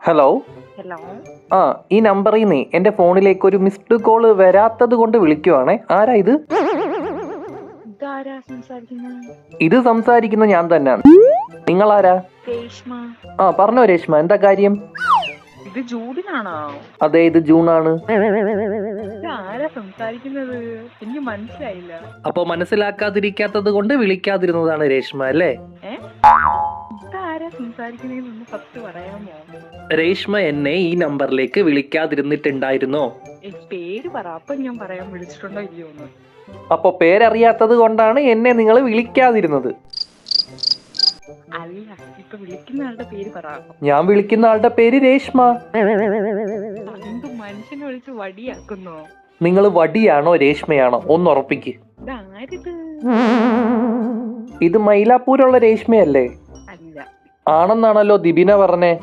Hello. Hello. ഈ നമ്പറിൽ നിന്ന് എന്റെ ഫോണിലേക്ക് ഒരു മിസ്ഡ് കോള് വരാത്തത് കൊണ്ട് വിളിക്കുവാണേ. ആരാ ഇത്? ഇതാരാ സംസാരിക്കുന്നത്? ഇത് സംസാരിക്കുന്ന ഞാൻ തന്നെ. നിങ്ങളാരാ? രേഷ്മ. പറഞ്ഞോ രേഷ്മ, എന്താ കാര്യം? ഇത് ജൂഡിനാണോ? അതെ, ഇത് ജൂണാണ്. ആരാ സംസാരിക്കുന്നത്? എനിക്ക് മനസ്സിലായില്ല. അപ്പൊ മനസ്സിലാക്കാതിരിക്കാത്തത് കൊണ്ട് വിളിക്കാതിരുന്നതാണ് രേഷ്മ അല്ലേ? ഇതാരാ സംസാരിക്കുന്നതെന്ന് ഫസ്റ്റ് പറയാമോ? രേഷ്മ എന്നെ ഈ നമ്പറിലേക്ക് വിളിക്കാതിരുന്നിട്ടുണ്ടായിരുന്നോ? പേര് പറ, അപ്പൊ ഞാൻ പറയാൻ വിളിച്ചിട്ടുണ്ടോ ഇല്ലയോന്ന്. അപ്പൊ പേരറിയാത്തത് കൊണ്ടാണ് എന്നെ നിങ്ങൾ വിളിക്കാതിരുന്നത്? അല്ല, ഇപ്പൊ വിളിക്കുന്ന ആളുടെ പേര് പറ. ഞാൻ വിളിക്കുന്ന ആളുടെ പേര് രേഷ്മ. എന്ത് മനുഷ്യനെ വിളിച്ച് വടിയാക്കുന്നോ? നിങ്ങൾ വടിയാണോ രേഷ്മയാണോ? ഒന്ന് ഉറപ്പിക്ക്. ഇതാരിത്? ഇത് മൈലാപ്പൂരുള്ള രേഷ്മയല്ലേ? അല്ല. ആണെന്നാണല്ലോ ദിബിന പറഞ്ഞേ.